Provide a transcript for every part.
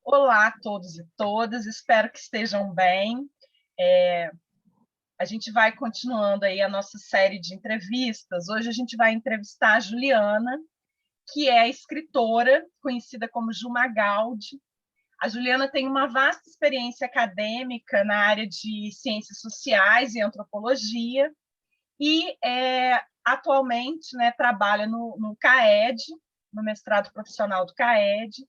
Olá a todos e todas, espero que estejam bem. A gente vai continuando aí a nossa série de entrevistas. Hoje a gente vai entrevistar a Juliana, que é escritora, conhecida como Ju Magaldi. A Juliana tem uma vasta experiência acadêmica na área de ciências sociais e antropologia e atualmente, né, trabalha no CAED, no mestrado profissional do CAED,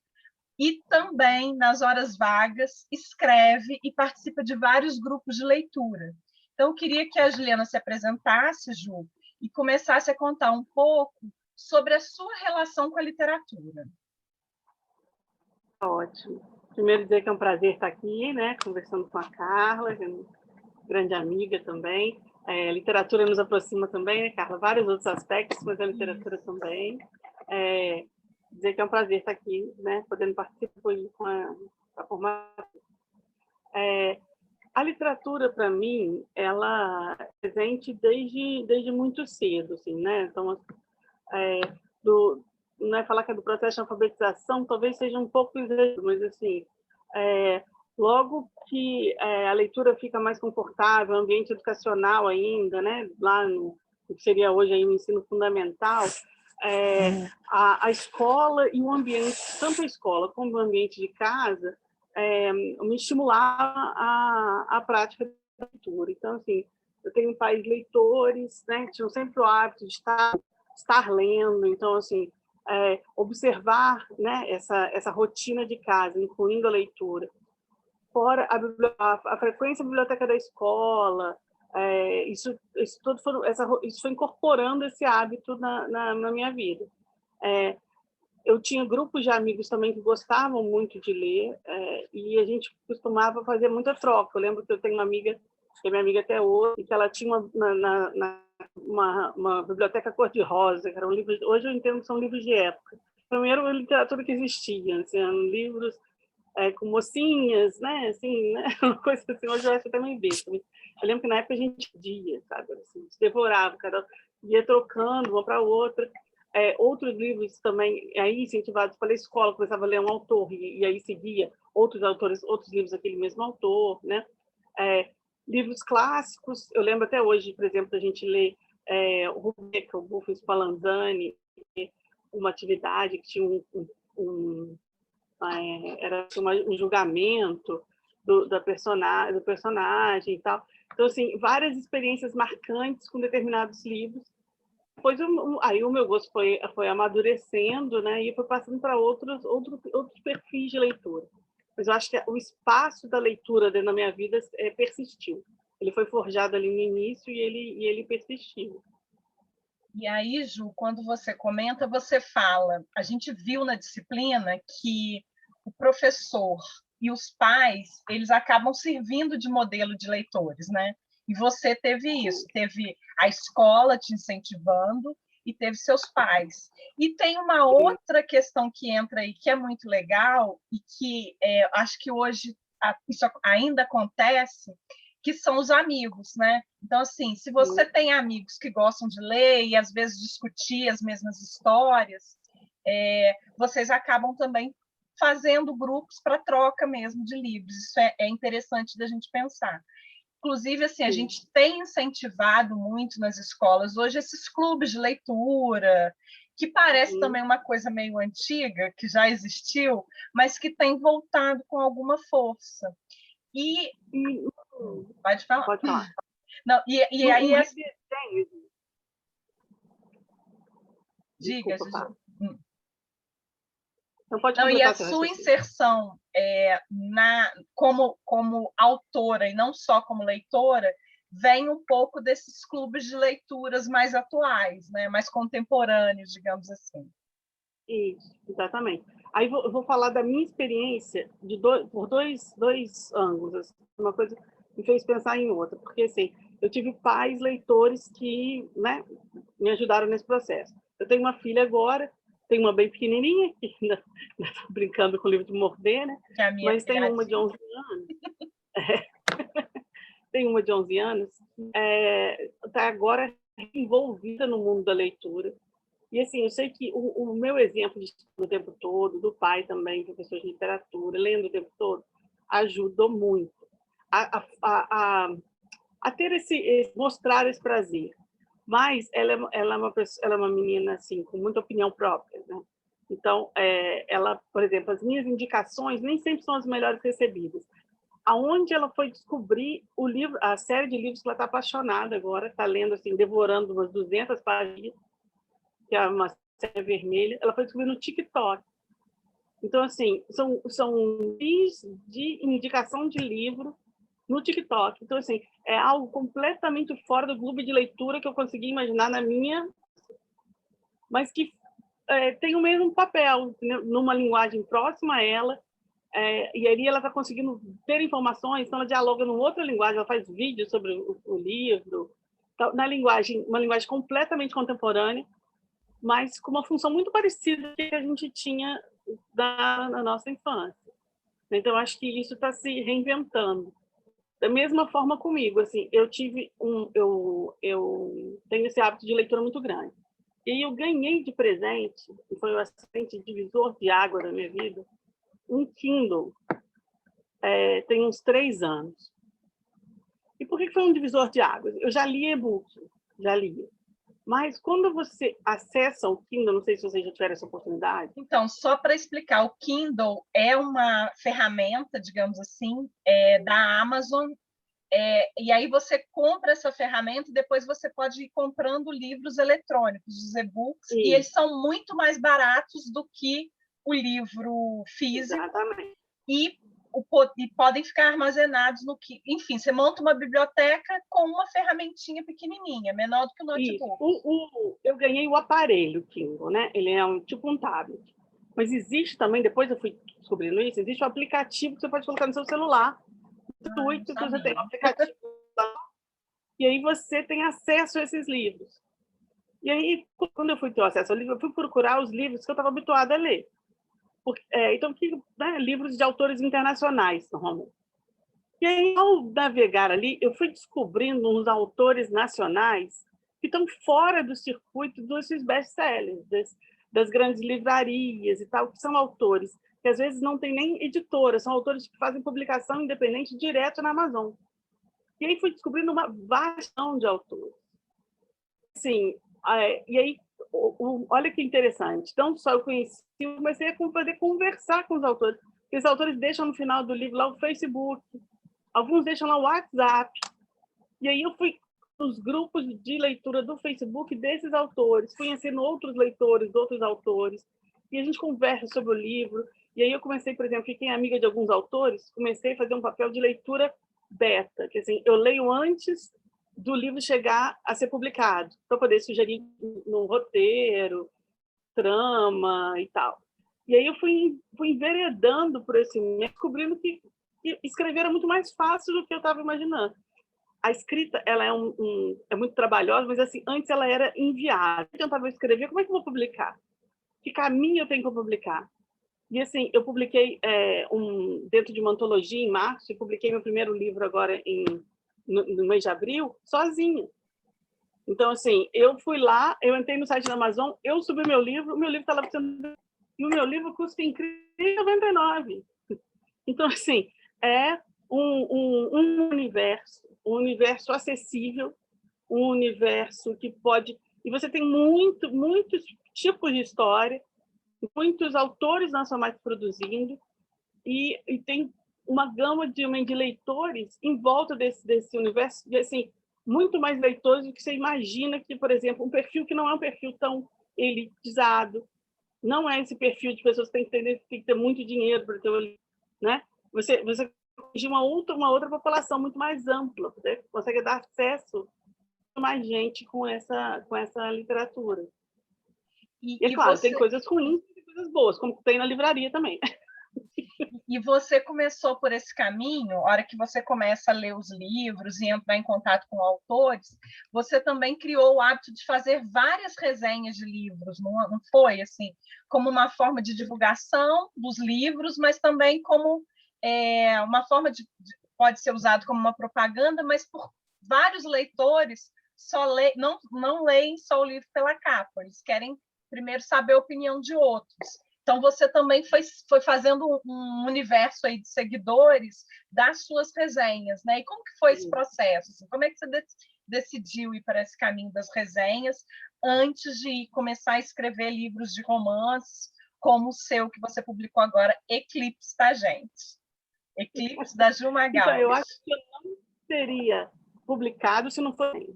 e também, nas horas vagas, escreve e participa de vários grupos de leitura. Então, eu queria que a Juliana se apresentasse, Ju, e começasse a contar um pouco sobre a sua relação com a literatura. Ótimo. Primeiro dizer que é um prazer estar aqui, né, conversando com a Carla, que é uma grande amiga também. A literatura nos aproxima também, né, Carla? Vários outros aspectos, mas a literatura também. Dizer que é um prazer estar aqui, né, podendo participar com a formação. A literatura, para mim, ela é presente desde muito cedo, assim, né? Então, não é falar que é do processo de alfabetização, talvez seja um pouco exagero, mas assim, logo que a leitura fica mais confortável, ambiente educacional ainda, né? Lá no que seria hoje aí o ensino fundamental, a escola e o ambiente, tanto a escola como o ambiente de casa, me estimulava a prática da leitura. Então, assim, eu tenho pais leitores, né? Tinham sempre o hábito de estar lendo, então, assim, observar, né, essa rotina de casa, incluindo a leitura. Fora a frequência à biblioteca da escola, isso foi incorporando esse hábito na minha vida. Eu tinha grupos de amigos também que gostavam muito de ler, e a gente costumava fazer muita troca. Eu lembro que eu tenho uma amiga, que é minha amiga até hoje, e que ela tinha uma biblioteca cor-de-rosa, que eram livros, hoje eu entendo que são livros de época. Primeiro, a literatura que existia, assim, eram livros com mocinhas, né, assim, né, uma coisa assim, hoje eu acho até meio besta. Eu lembro que na época a gente dia, sabe, assim, a gente devorava, cada ia trocando uma para outra. Outros livros também, aí incentivados pela escola, começava a ler um autor, e aí seguia outros autores, outros livros daquele mesmo autor, né? Livros clássicos, eu lembro até hoje, por exemplo, a gente lê o Rubeca, o Buffo Spallanzani, uma atividade que tinha era um julgamento do personagem e tal. Então, assim, várias experiências marcantes com determinados livros. Depois, aí o meu gosto foi amadurecendo, né, e foi passando para outros perfis de leitura. Mas eu acho que o espaço da leitura dentro da minha vida persistiu. Ele foi forjado ali no início e ele persistiu. E aí, Ju, quando você comenta, você fala, a gente viu na disciplina que o professor e os pais, eles acabam servindo de modelo de leitores, né? E você teve isso, teve a escola te incentivando e teve seus pais. E tem uma outra questão que entra aí, que é muito legal, e que acho que hoje isso ainda acontece, que são os amigos, né? Então, assim, se você tem amigos que gostam de ler e às vezes discutir as mesmas histórias, vocês acabam também fazendo grupos para troca mesmo de livros. Isso é interessante da gente pensar. Inclusive, assim, a gente tem incentivado muito nas escolas hoje esses clubes de leitura, que parece também uma coisa meio antiga, que já existiu, mas que tem voltado com alguma força. Pode falar. Pode falar. Não, e aí... Diga, Desculpa, Não, e a sua inserção como autora e não só como leitora vem um pouco desses clubes de leituras mais atuais, né? Mais contemporâneos, digamos assim. Isso, exatamente. Aí eu vou falar da minha experiência por dois ângulos. Assim. Uma coisa me fez pensar em outra, porque assim, eu tive pais leitores que, né, me ajudaram nesse processo. Eu tenho uma filha agora, tenho uma bem pequenininha, que ainda estou brincando com o livro de morder, né? Mas tem uma de 11 anos. Tem uma de 11 anos, está agora envolvida no mundo da leitura. E, assim, eu sei que o meu exemplo de estudo o tempo todo, do pai também, professor de literatura, lendo o tempo todo, ajudou muito a ter mostrar esse prazer. Mas ela é uma menina, assim, com muita opinião própria, né? Então, ela, por exemplo, as minhas indicações nem sempre são as melhores recebidas. Aonde ela foi descobrir o livro, a série de livros que ela está apaixonada agora, está lendo, assim, devorando umas 200 páginas, que é uma série vermelha, ela foi descobrir no TikTok. Então, assim, são vídeos de indicação de livro no TikTok. Então, assim, é algo completamente fora do clube de leitura que eu consegui imaginar na minha, mas que tem o mesmo papel, né? Numa linguagem próxima a ela, e aí ela está conseguindo ter informações, então ela dialoga numa outra linguagem, ela faz vídeos sobre o livro, uma linguagem completamente contemporânea, mas com uma função muito parecida com que a gente tinha na nossa infância. Então, acho que isso está se reinventando. Da mesma forma comigo, assim, eu tenho esse hábito de leitura muito grande. E eu ganhei de presente, e foi um acidente divisor de água da minha vida, um Kindle, tem uns 3 anos. E por que foi um divisor de águas? Eu já li e-book, já lia. Mas quando você acessa o Kindle, não sei se vocês já tiveram essa oportunidade. Então, só para explicar, o Kindle é uma ferramenta, digamos assim, da Amazon, e aí você compra essa ferramenta e depois você pode ir comprando livros eletrônicos, os e-books, e eles são muito mais baratos do que o livro físico. Exatamente. E podem ficar armazenados no que, enfim, você monta uma biblioteca com uma ferramentinha pequenininha, menor do que o notebook. Eu ganhei o aparelho Kindle, né? Ele é tipo um tablet. Mas existe também, depois eu fui descobrindo isso, existe um aplicativo que você pode colocar no seu celular. Gratuito, que você tem um aplicativo lá, e aí você tem acesso a esses livros. E aí, quando eu fui ter acesso ao livro, eu fui procurar os livros que eu estava habituada a ler. Então, livros de autores internacionais, normalmente. E aí, ao navegar ali, eu fui descobrindo uns autores nacionais que estão fora do circuito desses best-sellers, das grandes livrarias e tal, que são autores que às vezes não tem nem editora, são autores que fazem publicação independente direto na Amazon. E aí fui descobrindo uma vastão de autores. Assim, e aí, olha que interessante. Não só eu conheci, eu comecei a poder conversar com os autores. Os autores deixam no final do livro lá o Facebook, alguns deixam lá o WhatsApp. E aí eu fui nos grupos de leitura do Facebook desses autores, conhecendo outros leitores, outros autores, e a gente conversa sobre o livro. E aí eu comecei, por exemplo, fiquei amiga de alguns autores, comecei a fazer um papel de leitura beta, que assim, eu leio antes do livro chegar a ser publicado, para poder sugerir no roteiro, trama e tal. E aí eu fui enveredando por esse meio, descobrindo que escrever era muito mais fácil do que eu estava imaginando. A escrita, ela é muito trabalhosa, mas assim, antes ela era inviável. Eu tentava escrever, como é que eu vou publicar? Que caminho eu tenho para publicar? E assim, eu publiquei dentro de uma antologia em março, e publiquei meu primeiro livro agora no mês de abril, sozinha. Então, assim, eu fui lá, eu entrei no site da Amazon, eu subi meu livro está lá sendo... E o meu livro custa incrível R$99. Então, assim, é um universo acessível, um universo que pode... E você tem muitos tipos de história, muitos autores nacionais produzindo, e tem uma gama de leitores em volta desse universo, e, assim, muito mais leitores do que você imagina que, por exemplo, um perfil que não é um perfil tão elitizado, não é esse perfil de pessoas que tem que ter muito dinheiro para ter, né? Você atinge uma outra população muito mais ampla, né? Consegue dar acesso a mais gente com essa literatura. E é claro, tem coisas ruins e coisas boas, como tem na livraria também. E você começou por esse caminho, a hora que você começa a ler os livros e entrar em contato com autores, você também criou o hábito de fazer várias resenhas de livros, não foi? Assim, como uma forma de divulgação dos livros, mas também como uma forma pode ser usado como uma propaganda, mas por vários leitores não leem só o livro pela capa, eles querem primeiro saber a opinião de outros. Então, você também foi fazendo um universo aí de seguidores das suas resenhas, né? E como que foi esse processo? Assim, como é que você decidiu ir para esse caminho das resenhas antes de começar a escrever livros de romances, como o seu, que você publicou agora, Eclipse, tá, gente? Eclipse, da Ju Magaldi. Então, eu acho que eu não teria publicado se não fosse.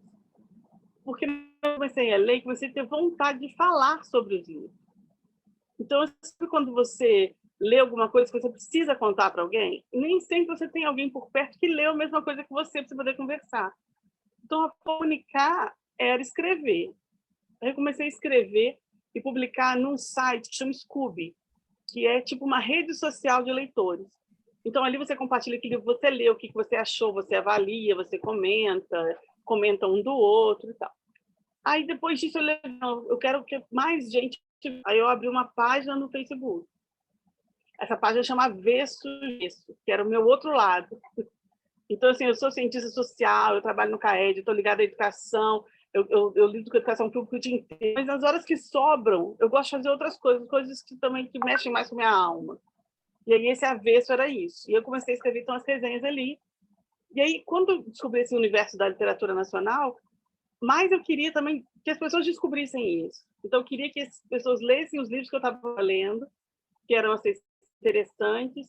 Porque eu comecei a ler que você tem vontade de falar sobre os livros. Então, quando você lê alguma coisa que você precisa contar para alguém, nem sempre você tem alguém por perto que lê a mesma coisa que você para você poder conversar. Então, a comunicar era escrever. Aí eu comecei a escrever e publicar num site que chama Scooby, que é tipo uma rede social de leitores. Então, ali você compartilha aquilo que você lê, o que você achou, você avalia, você comenta um do outro e tal. Aí, depois disso, eu quero que mais gente... Aí eu abri uma página no Facebook. Essa página chama Avesso Isso, que era o meu outro lado. Então, assim, eu sou cientista social, eu trabalho no CAED, estou ligada à educação, eu lido com a educação pública o dia inteiro. Mas nas horas que sobram, eu gosto de fazer outras coisas, coisas que também que mexem mais com a minha alma. E aí esse avesso era isso. E eu comecei a escrever então as resenhas ali. E aí, quando eu descobri esse universo da literatura nacional, mais eu queria também que as pessoas descobrissem isso. Então, eu queria que as pessoas lessem os livros que eu estava lendo, que eram assim, interessantes,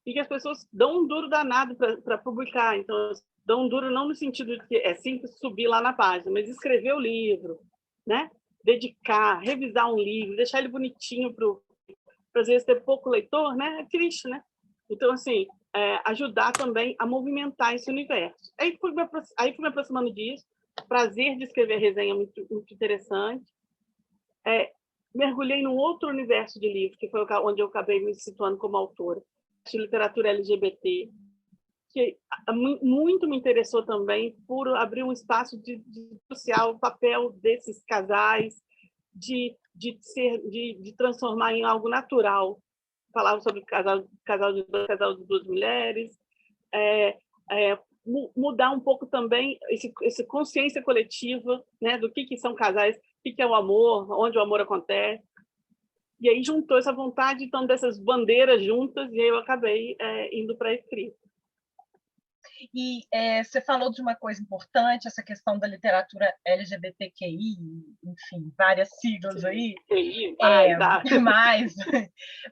e que as pessoas dão um duro danado para publicar. Então, dão um duro não no sentido de que é simples subir lá na página, mas escrever o livro, né? Dedicar, revisar um livro, deixar ele bonitinho para às vezes ter pouco leitor, né? É triste, né? Então, assim, ajudar também a movimentar esse universo. Aí fui me aproximando disso, prazer de escrever resenha muito, muito interessante. Mergulhei num outro universo de livros, que foi onde eu acabei me situando como autora, de literatura LGBT, que muito me interessou também por abrir um espaço de social, o papel desses casais, de transformar em algo natural. Falava sobre casal de duas mulheres, mudar um pouco também essa consciência coletiva, né, do que são casais, o que é o amor, onde o amor acontece. E aí juntou essa vontade, então, dessas bandeiras juntas, e aí eu acabei indo para a escrita. E você falou de uma coisa importante, essa questão da literatura LGBTQI, enfim, várias siglas. Sim, aí.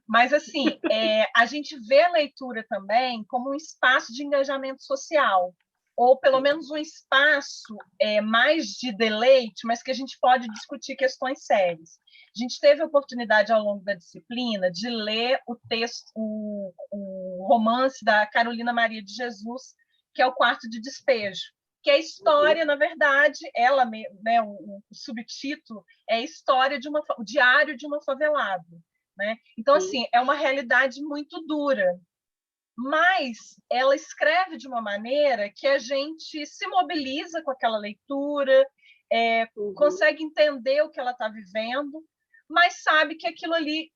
Mas, assim, a gente vê a leitura também como um espaço de engajamento social, ou pelo menos um espaço mais de deleite, mas que a gente pode discutir questões sérias. A gente teve a oportunidade, ao longo da disciplina, de ler o texto, o romance da Carolina Maria de Jesus, que é o Quarto de Despejo, que é a história, na verdade, ela, né, o subtítulo é a história o diário de uma favelada, né? Então, assim, é uma realidade muito dura, mas ela escreve de uma maneira que a gente se mobiliza com aquela leitura, consegue entender o que ela está vivendo, mas sabe que aquilo ali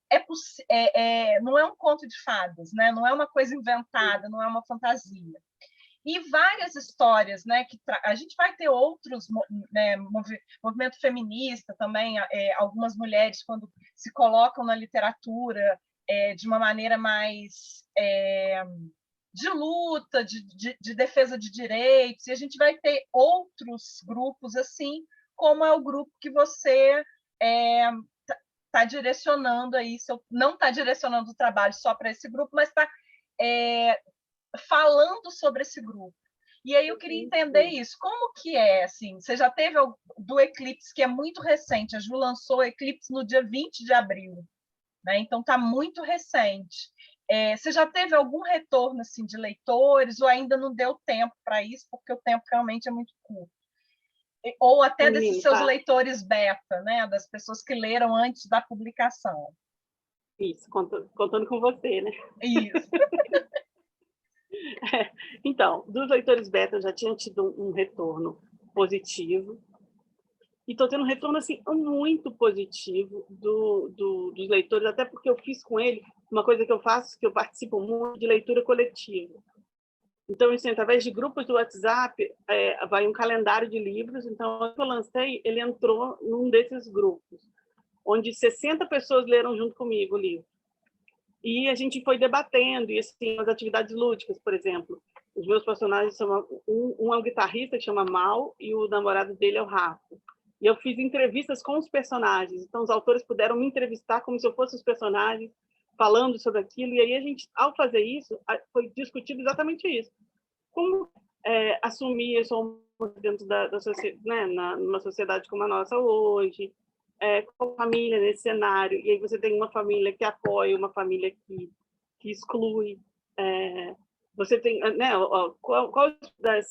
não é um conto de fadas, né? Não é uma coisa inventada, não é uma fantasia. E várias histórias, né, que a gente vai ter outros, né, movimento feminista também, algumas mulheres, quando se colocam na literatura de uma maneira mais de luta, de defesa de direitos, e a gente vai ter outros grupos assim, como é o grupo que você está direcionando aí, não está direcionando o trabalho só para esse grupo, mas está falando sobre esse grupo. E aí eu queria entender isso. Como que é, assim? Você já teve do Eclipse, que é muito recente. A Ju lançou o Eclipse no dia 20 de abril. Né? Então, está muito recente. Você já teve algum retorno assim, de leitores ou ainda não deu tempo para isso, porque o tempo realmente é muito curto? Ou até desses seus leitores beta, né? Das pessoas que leram antes da publicação. Isso, contando com você, né? Isso. Então, dos leitores beta, eu já tinha tido um retorno positivo. E estou tendo um retorno assim, muito positivo dos leitores, até porque eu fiz com ele uma coisa que eu faço, que eu participo muito de leitura coletiva. Então, assim, através de grupos do WhatsApp, vai um calendário de livros. Então, quando eu lancei, ele entrou num desses grupos. onde 60 pessoas leram junto comigo o livro. E a gente foi debatendo, e assim, as atividades lúdicas, por exemplo. Os meus personagens são... Um é um guitarrista que chama Mal, e o namorado dele é o Rafa. E eu fiz entrevistas com os personagens. Então, os autores puderam me entrevistar como se eu fosse os personagens, falando sobre aquilo. E aí, a gente, ao fazer isso, foi discutido exatamente isso. Como assumir esse homem dentro da sociedade, né, numa sociedade como a nossa hoje, com a família nesse cenário, e aí você tem uma família que apoia, uma família que exclui, você tem, né,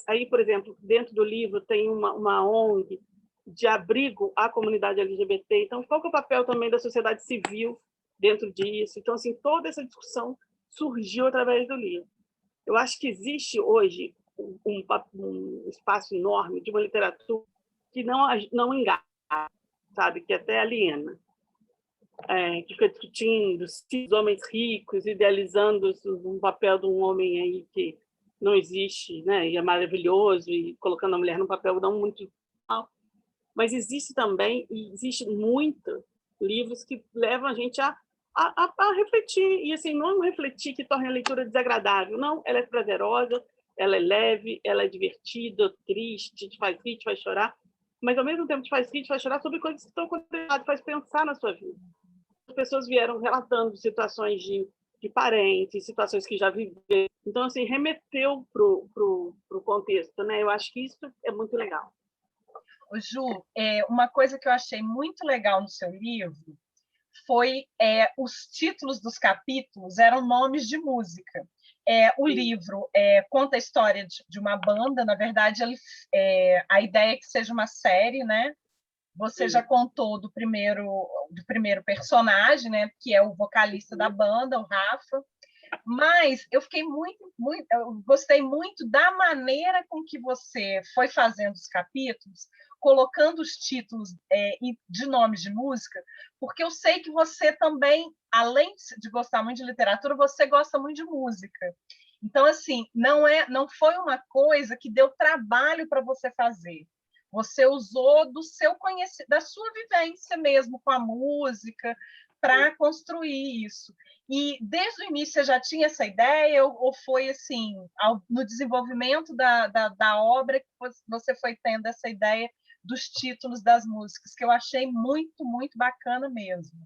aí, por exemplo, dentro do livro tem uma ONG de abrigo à comunidade LGBT, então qual que é o papel também da sociedade civil dentro disso? Então, assim, toda essa discussão surgiu através do livro. Eu acho que existe hoje um espaço enorme de uma literatura que não engaja, sabe, que até aliena, que fica discutindo os homens ricos, idealizando um papel de um homem aí que não existe, né, e é maravilhoso, e colocando a mulher num papel não muito mal. Mas existe também, e existe muitos livros que levam a gente a refletir, e assim, não refletir que torne a leitura desagradável, não, ela é prazerosa, ela é leve, ela é divertida, triste, te faz rir, te faz chorar, mas ao mesmo tempo te faz rir, te faz chorar sobre coisas que estão acontecendo, faz pensar na sua vida. As pessoas vieram relatando situações de parentes, situações que já viveram, então assim, remeteu pro contexto, né? Eu acho que isso é muito legal. Ju, uma coisa que eu achei muito legal no seu livro foi os títulos dos capítulos eram nomes de música. O livro conta a história de uma banda, na verdade, a ideia é que seja uma série, né? Você já contou do primeiro personagem, né? Que é o vocalista da banda, o Rafa. Mas eu fiquei eu gostei muito da maneira com que você foi fazendo os capítulos, colocando os títulos de nomes de música, porque eu sei que você também, além de gostar muito de literatura, você gosta muito de música. Então, assim, não foi uma coisa que deu trabalho para você fazer. Você usou do seu conhecimento, da sua vivência mesmo com a música, para construir isso. E desde o início você já tinha essa ideia, ou foi assim, no desenvolvimento da obra que você foi tendo essa ideia dos títulos das músicas, que eu achei muito, muito bacana mesmo.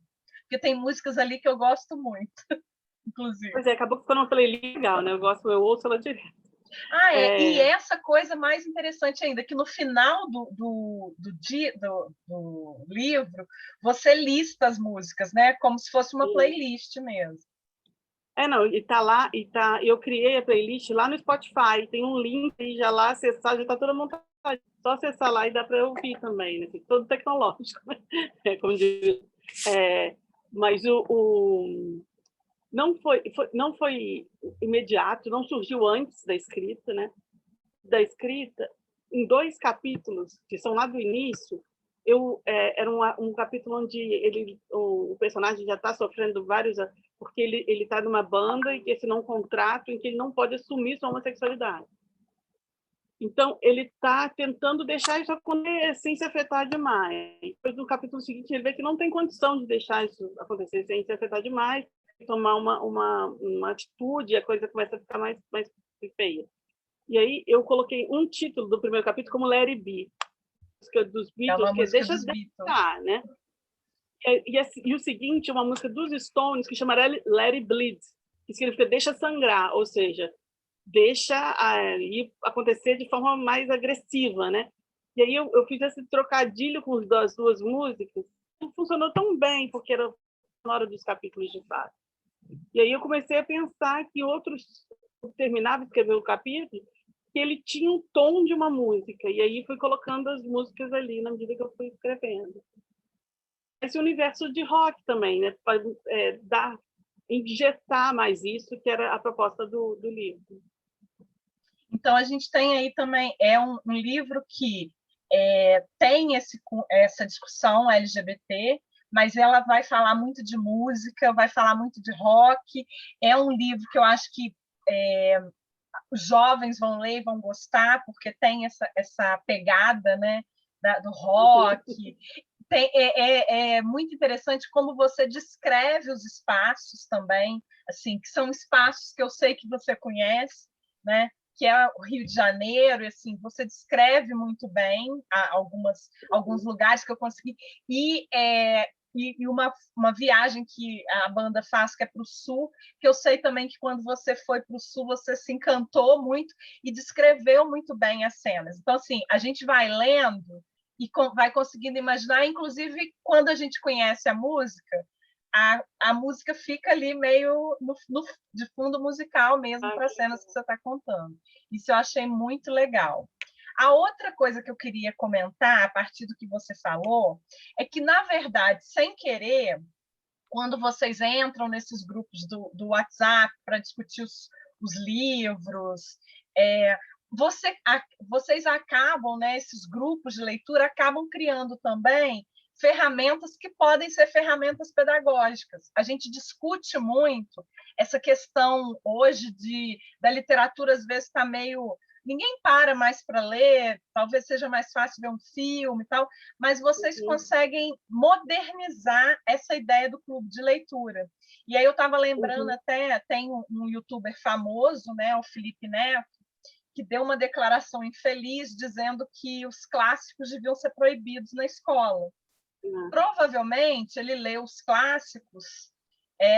Porque tem músicas ali que eu gosto muito, inclusive. Pois é, acabou que ficou uma playlist legal, né? Eu ouço ela direto. E essa coisa mais interessante ainda, que no final do livro, você lista as músicas, né? Como se fosse uma playlist mesmo. Não, e tá lá, eu criei a playlist lá no Spotify, tem um link aí já lá, acessar, já tá toda montada, só acessar lá e dá para ouvir também, né? Todo tecnológico, como diz. Mas não foi imediato, não surgiu antes da escrita, né? Da escrita, em 2 capítulos, que são lá do início, era um capítulo onde o personagem já está sofrendo vários, porque ele está numa banda e que assinou um contrato em que ele não pode assumir sua homossexualidade. Então, ele está tentando deixar isso acontecer sem se afetar demais. Depois, no capítulo seguinte, ele vê que não tem condição de deixar isso acontecer sem se afetar demais, tomar uma atitude, e a coisa começa a ficar mais feia. E aí eu coloquei um título do primeiro capítulo como Let It Be, música dos Beatles, que deixa deixar, né? E o seguinte, uma música dos Stones que chama Let It Bleed, que significa deixa sangrar, ou seja, deixa ali acontecer de forma mais agressiva, né? E aí eu fiz esse trocadilho com as duas músicas, e funcionou tão bem, porque era na hora dos capítulos de fato. E aí eu comecei a pensar que outros terminava de escrever o capítulo, que ele tinha um tom de uma música, e aí fui colocando as músicas ali na medida que eu fui escrevendo. Esse universo de rock também, né? Para injetar mais isso, que era a proposta do livro. Então, a gente tem aí também, um livro que tem essa discussão LGBT, mas ela vai falar muito de música, vai falar muito de rock. É um livro que eu acho que os jovens vão ler e vão gostar, porque tem essa pegada, né, do rock. é muito interessante como você descreve os espaços também, assim, que são espaços que eu sei que você conhece, né? Que é o Rio de Janeiro, e, assim, você descreve muito bem alguns lugares que eu consegui. E uma viagem que a banda faz, que é para o Sul, que eu sei também que quando você foi para o Sul, você se encantou muito e descreveu muito bem as cenas. Então, assim, a gente vai lendo e vai conseguindo imaginar, inclusive, quando a gente conhece a música, a música fica ali meio de fundo musical mesmo para as cenas que você está contando. Isso eu achei muito legal. A outra coisa que eu queria comentar, a partir do que você falou, é que, na verdade, sem querer, quando vocês entram nesses grupos do WhatsApp para discutir os livros, vocês acabam, né, esses grupos de leitura acabam criando também ferramentas que podem ser ferramentas pedagógicas. A gente discute muito essa questão hoje da literatura, às vezes está meio... Ninguém para mais para ler, talvez seja mais fácil ver um filme e tal, mas vocês conseguem modernizar essa ideia do clube de leitura. E aí eu estava lembrando até, tem um youtuber famoso, né, o Felipe Neto, que deu uma declaração infeliz dizendo que os clássicos deviam ser proibidos na escola. Provavelmente ele lê os clássicos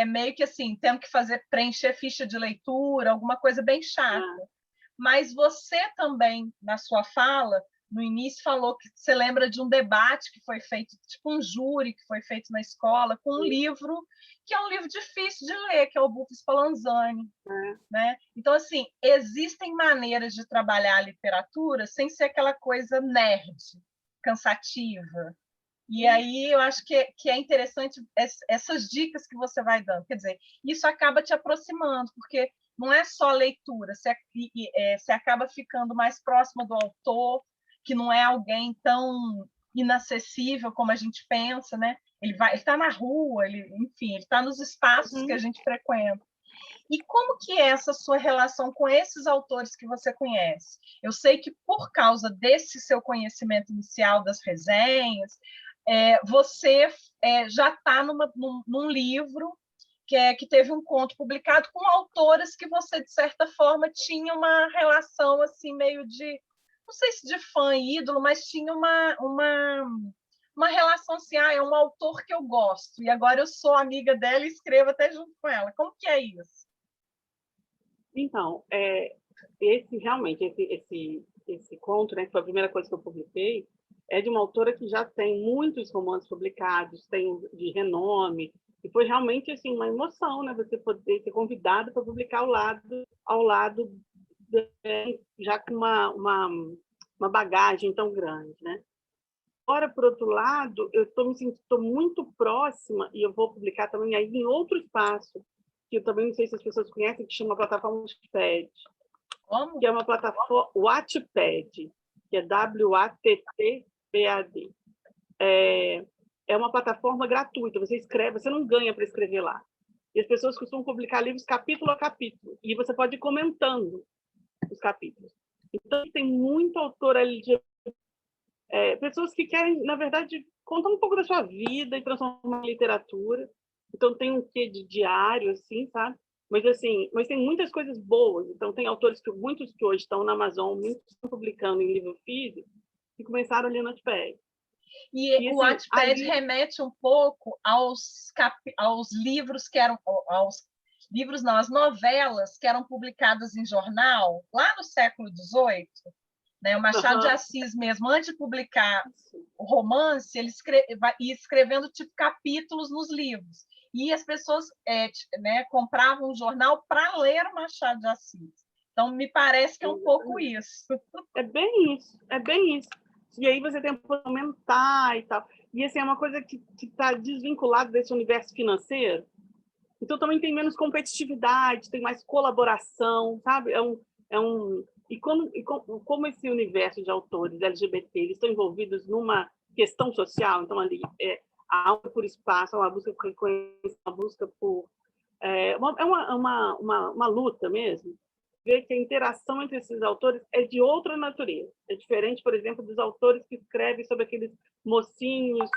meio que assim, tendo que preencher ficha de leitura, alguma coisa bem chata. Mas você também, na sua fala, no início, falou que você lembra de um debate que foi feito, tipo um júri que foi feito na escola, com um livro, que é um livro difícil de ler, que é o Buffo Spallanzani. Né? Então, assim, existem maneiras de trabalhar a literatura sem ser aquela coisa nerd, cansativa. E aí eu acho que é interessante essas dicas que você vai dando. Quer dizer, isso acaba te aproximando, porque não é só letura, você acaba ficando mais próximo do autor, que não é alguém tão inacessível como a gente pensa, né? Ele está na rua, enfim, ele está nos espaços que a gente frequenta. E como que é essa sua relação com esses autores que você conhece? Eu sei que, por causa desse seu conhecimento inicial das resenhas, você já está num livro que teve um conto publicado com autoras que você, de certa forma, tinha uma relação assim meio de, não sei se de fã e ídolo, mas tinha uma relação assim, é um autor que eu gosto, e agora eu sou amiga dela e escrevo até junto com ela. Como que é isso? Então, realmente, esse conto, né, que foi a primeira coisa que eu publiquei, é de uma autora que já tem muitos romances publicados, tem de renome, e foi realmente assim uma emoção, né, você poder ser convidado para publicar ao lado já com uma bagagem tão grande, né? Agora, por outro lado, eu estou me sentindo muito próxima, e eu vou publicar também aí em outro espaço, que eu também não sei se as pessoas conhecem, que chama plataforma Wattpad. Como? Que é uma plataforma Wattpad, que é WATTPAD. É uma plataforma gratuita, você escreve, você não ganha para escrever lá. E as pessoas costumam publicar livros capítulo a capítulo, e você pode ir comentando os capítulos. Então, tem muito autor LGBT, pessoas que querem, na verdade, contar um pouco da sua vida e transformar em literatura. Então, tem um quê de diário, assim, sabe? Mas, assim, tem muitas coisas boas. Então, tem autores muitos que hoje estão na Amazon, muitos estão publicando em livro físico, que começaram ali no Wattpad. E assim, o Wattpad remete um pouco aos livros que eram... livros não, as novelas que eram publicadas em jornal, lá no século XVIII, né? O Machado de Assis mesmo, antes de publicar o romance, ele ia escrevendo tipo capítulos nos livros. E as pessoas né, compravam um jornal para ler o Machado de Assis. Então, me parece que é um pouco isso. É bem isso, é bem isso. E aí você tem que aumentar e tal. E assim, é uma coisa que está desvinculada desse universo financeiro. Então, também tem menos competitividade, tem mais colaboração, sabe? E como esse universo de autores LGBT, eles estão envolvidos numa questão social, então ali a busca por espaço, uma busca por reconhecimento, uma busca por... uma luta mesmo. Ver que a interação entre esses autores é de outra natureza. É diferente, por exemplo, dos autores que escrevem sobre aqueles mocinhos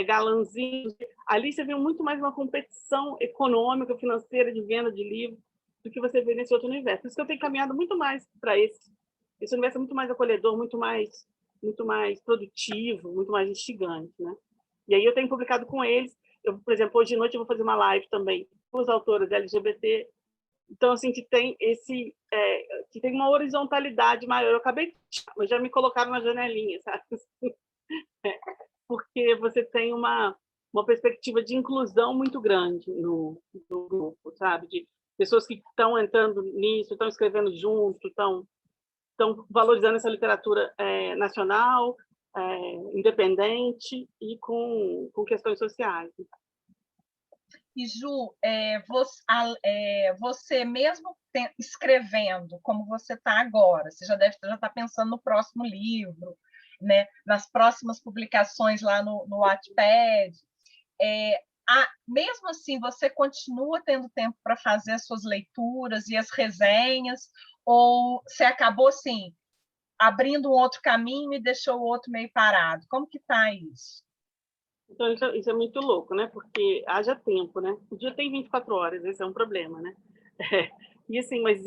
galanzinhos. Ali você vê muito mais uma competição econômica, financeira, de venda de livro, do que você vê nesse outro universo. Por isso que eu tenho caminhado muito mais para esse universo é muito mais acolhedor, muito mais produtivo, muito mais instigante, né? E aí eu tenho publicado com eles. Eu, por exemplo, hoje de noite eu vou fazer uma live também com os autores LGBT. Então, assim, que tem que tem uma horizontalidade maior. Eu acabei de já me colocaram na janelinha, sabe? Porque você tem uma perspectiva de inclusão muito grande no grupo, sabe? De pessoas que estão entrando nisso, estão escrevendo junto, estão valorizando essa literatura nacional, independente e com questões sociais. E, Ju, você mesmo escrevendo como você está agora, você já estar pensando no próximo livro, né? Nas próximas publicações lá no Wattpad, mesmo assim, você continua tendo tempo para fazer as suas leituras e as resenhas, ou você acabou, assim, abrindo um outro caminho e deixou o outro meio parado? Como que está isso? Então, isso é muito louco, né? Porque haja tempo, né? O dia tem 24 horas, esse é um problema, né? E assim, mas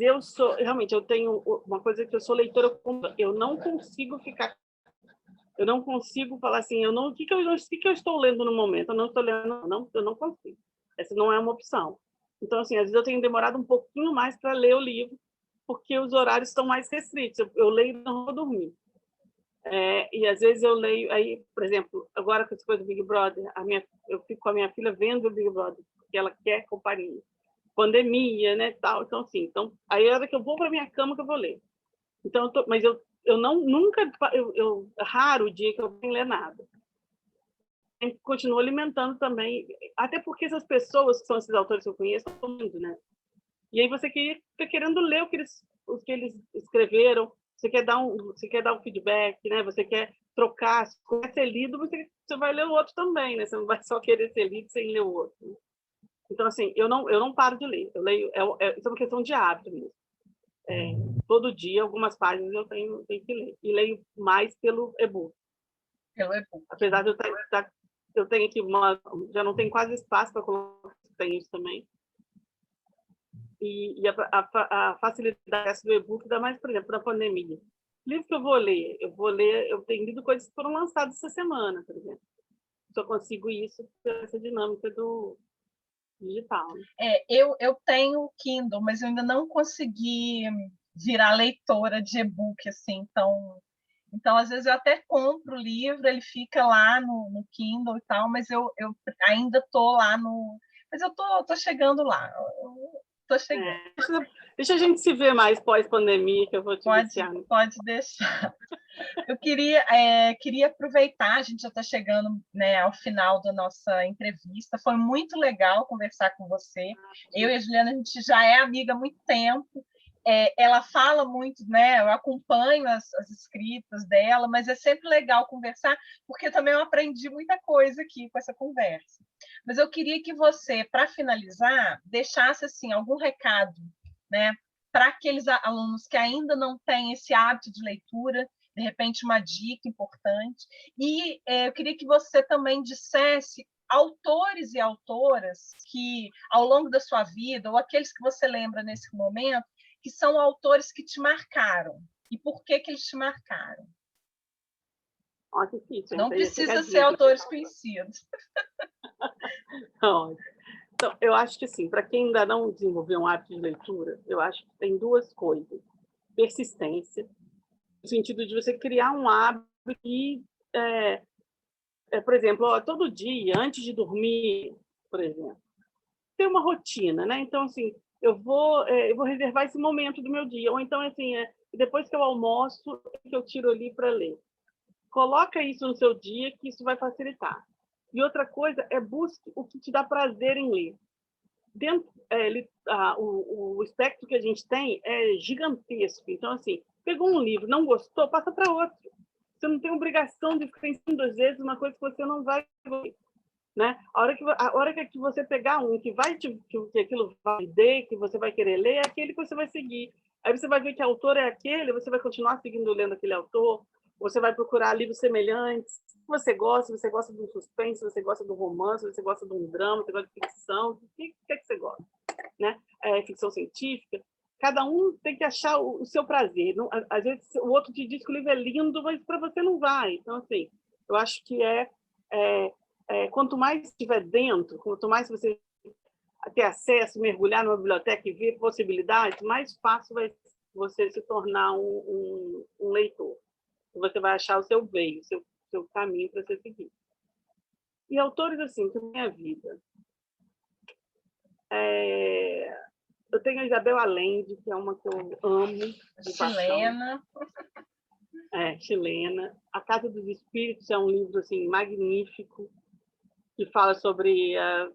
realmente, eu tenho uma coisa que eu sou leitora, eu não consigo falar assim, o que eu estou lendo no momento? Eu não estou lendo, eu não consigo. Essa não é uma opção. Então, assim, às vezes eu tenho demorado um pouquinho mais para ler o livro, porque os horários estão mais restritos. Eu leio e não vou dormir. E às vezes eu leio, aí, por exemplo, agora com as coisas do Big Brother, eu fico com a minha filha vendo o Big Brother, porque ela quer companhia. Pandemia, né, tal. Então, assim, aí é a hora que eu vou para minha cama que eu vou ler. Então, mas eu nunca, raro o dia que eu não ler nada. Eu continuo alimentando também, até porque essas pessoas que são esses autores que eu conheço, estão mundo, né? E aí você fica querendo ler o que eles escreveram, você quer dar um feedback, né? Você quer trocar, se quer ser lido, você vai ler o outro também, né? Você não vai só querer ser lido sem ler o outro. Então, assim, eu não paro de ler. Eu leio, isso é uma questão de hábito mesmo. Todo dia, algumas páginas eu tenho que ler. E leio mais pelo e-book. Pelo e-book. Apesar de eu tenho aqui já não tem quase espaço para colocar, tem isso também. E a facilidade do e-book dá mais, por exemplo, na pandemia. Livro que eu tenho lido coisas que foram lançadas essa semana, por exemplo. Só consigo isso pela essa dinâmica do digital. Né? Eu tenho o Kindle, mas eu ainda não consegui virar leitora de e-book, assim, então, às vezes, eu até compro o livro, ele fica lá no Kindle e tal, mas eu ainda estou lá no... Mas eu tô chegando lá, estou chegando. Deixa a gente se ver mais pós-pandemia, que eu vou te viciar. Pode deixar. Eu queria aproveitar, a gente já está chegando, né, ao final da nossa entrevista. Foi muito legal conversar com você. Eu e a Juliana, a gente já é amiga há muito tempo. Ela fala muito, né? Eu acompanho as escritas dela, mas é sempre legal conversar, porque também eu aprendi muita coisa aqui com essa conversa. Mas eu queria que você, para finalizar, deixasse assim algum recado, né, para aqueles alunos que ainda não têm esse hábito de leitura, de repente uma dica importante. E eu queria que você também dissesse autores e autoras que, ao longo da sua vida, ou aqueles que você lembra nesse momento, que são autores que te marcaram. E por que eles te marcaram? Difícil, não precisa ser autores conhecidos. Não. Então, eu acho que, assim, para quem ainda não desenvolveu um hábito de leitura, eu acho que tem duas coisas. Persistência, no sentido de você criar um hábito que, por exemplo, todo dia, antes de dormir, por exemplo, ter uma rotina, né? Então, assim, eu vou reservar esse momento do meu dia. Ou então, assim, depois que eu almoço, que eu tiro ali para ler. Coloca isso no seu dia, que isso vai facilitar. E outra coisa busque o que te dá prazer em ler. O espectro que a gente tem é gigantesco. Então, assim, pegou um livro, não gostou, passa para outro. Você não tem obrigação de ficar ensinando 2 vezes uma coisa que você não vai ver. Né? A hora que você pegar um que aquilo vai ler, que você vai querer ler, é aquele que você vai seguir. Aí você vai ver que autor é aquele, você vai continuar lendo aquele autor, você vai procurar livros semelhantes, você gosta? Você gosta de um suspense, você gosta de um romance, você gosta de um drama, você gosta de ficção, o que você gosta? Né? Ficção científica. Cada um tem que achar o seu prazer. Não, às vezes o outro te diz que o livro é lindo, mas para você não vai. Então, assim, eu acho que quanto mais estiver dentro, quanto mais você ter acesso, mergulhar numa biblioteca e ver possibilidades, mais fácil vai você se tornar um leitor. Você vai achar o seu veio, o seu caminho para você seguir. E autores, assim, que minha vida. Eu tenho a Isabel Allende, que é uma que eu amo. Chilena. Chilena. A Casa dos Espíritos é um livro assim, magnífico, que fala sobre a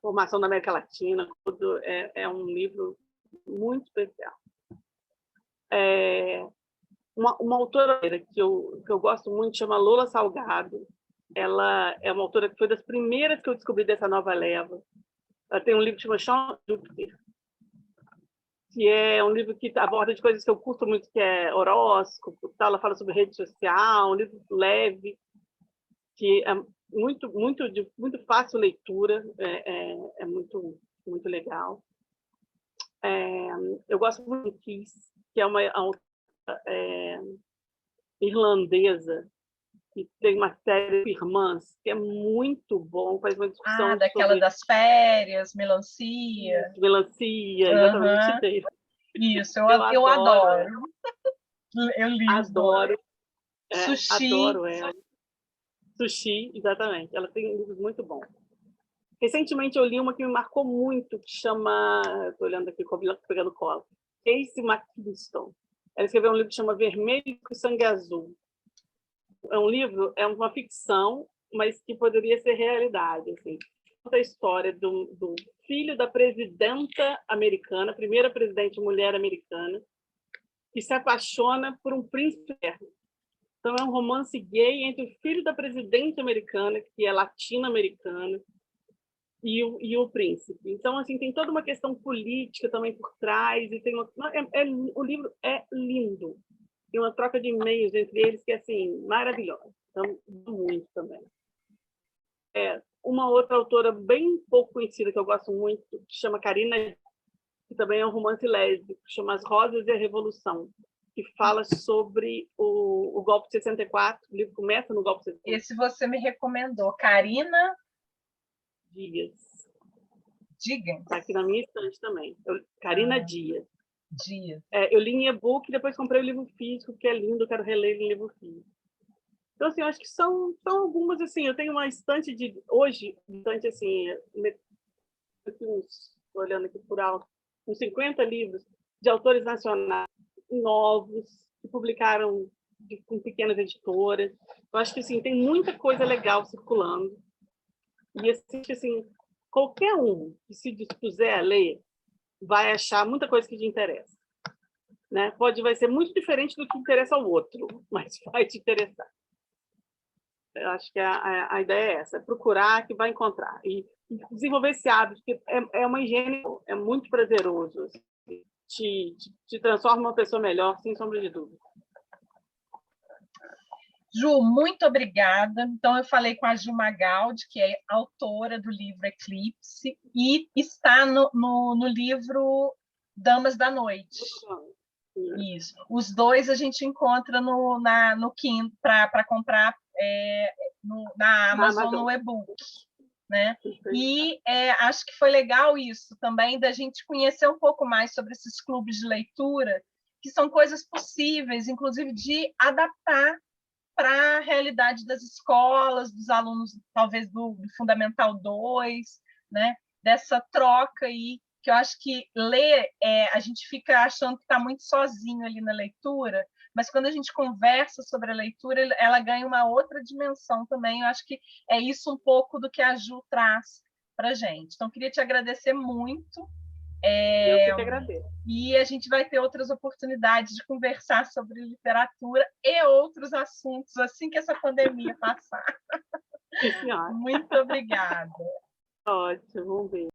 formação da América Latina. Tudo. É um livro muito especial. Uma autora que eu gosto muito chama Lola Salgado. Ela é uma autora que foi das primeiras que eu descobri dessa nova leva. Ela tem um livro que chama Chão de Júpiter, que é um livro que aborda de coisas que eu curto muito, que é horóscopo, tal. Ela fala sobre rede social, um livro leve, que é muito fácil leitura, é muito, muito legal. Eu gosto muito de Kiss, que é uma autora irlandesa, que tem uma série de irmãs, que é muito bom, faz uma discussão daquela sobre... das férias, melancia. Melancia, exatamente. Isso, eu adoro. Eu li os dois. Adoro. Sushi. Adoro ela. Sushi, exatamente. Ela tem livros muito bons. Recentemente eu li uma que me marcou muito, que chama... Estou olhando aqui, pegando cola. Casey McKinston. Ela escreveu um livro que chama Vermelho com Sangue Azul. É uma ficção, mas que poderia ser realidade. Assim. Conta a história do filho da presidenta americana, primeira presidente mulher americana, que se apaixona por um príncipe. Então, é um romance gay entre o filho da presidente americana, que é latino-americana, e o príncipe. Então, assim, tem toda uma questão política também por trás. E tem o livro é lindo. Tem uma troca de e-mails entre eles que é assim, maravilhosa. Então, muito também. Uma outra autora bem pouco conhecida, que eu gosto muito, que chama Karina, que também é um romance lésbico, que chama As Rosas e a Revolução, que fala sobre o golpe de 64. O livro começa no golpe de 64. Esse você me recomendou. Karina Dias. Está aqui na minha estante também. Karina Dias. Eu li em e-book e depois comprei o livro físico, que é lindo, quero reler em livro físico. Então, assim, eu acho que são algumas, assim, eu tenho uma estante assim, olhando aqui por alto, uns 50 livros de autores nacionais novos, que publicaram com pequenas editoras. Eu acho que, assim, tem muita coisa legal circulando. E, assim, qualquer um que se dispuser a ler vai achar muita coisa que te interessa. Né? Vai ser muito diferente do que interessa ao outro, mas vai te interessar. Eu acho que a ideia é essa, procurar que vai encontrar. E desenvolver esse hábito, que é uma higiene, é muito prazeroso. Assim, te transforma uma pessoa melhor, sem sombra de dúvida. Ju, muito obrigada. Então, eu falei com a Ju Magaldi, que é autora do livro Eclipse, e está no livro Damas da Noite. Isso. Os dois a gente encontra no Kindle para comprar na Amazon, no e-book. Né? E acho que foi legal isso também, da gente conhecer um pouco mais sobre esses clubes de leitura, que são coisas possíveis, inclusive, de adaptar para a realidade das escolas, dos alunos, talvez do Fundamental 2, né? Dessa troca aí, que eu acho que ler, a gente fica achando que está muito sozinho ali na leitura, mas quando a gente conversa sobre a leitura, ela ganha uma outra dimensão também. Eu acho que é isso um pouco do que a Ju traz para a gente. Então, queria te agradecer muito. Eu que agradeço. E a gente vai ter outras oportunidades de conversar sobre literatura e outros assuntos assim que essa pandemia passar. Sim, senhora. Muito obrigada. Ótimo, um beijo.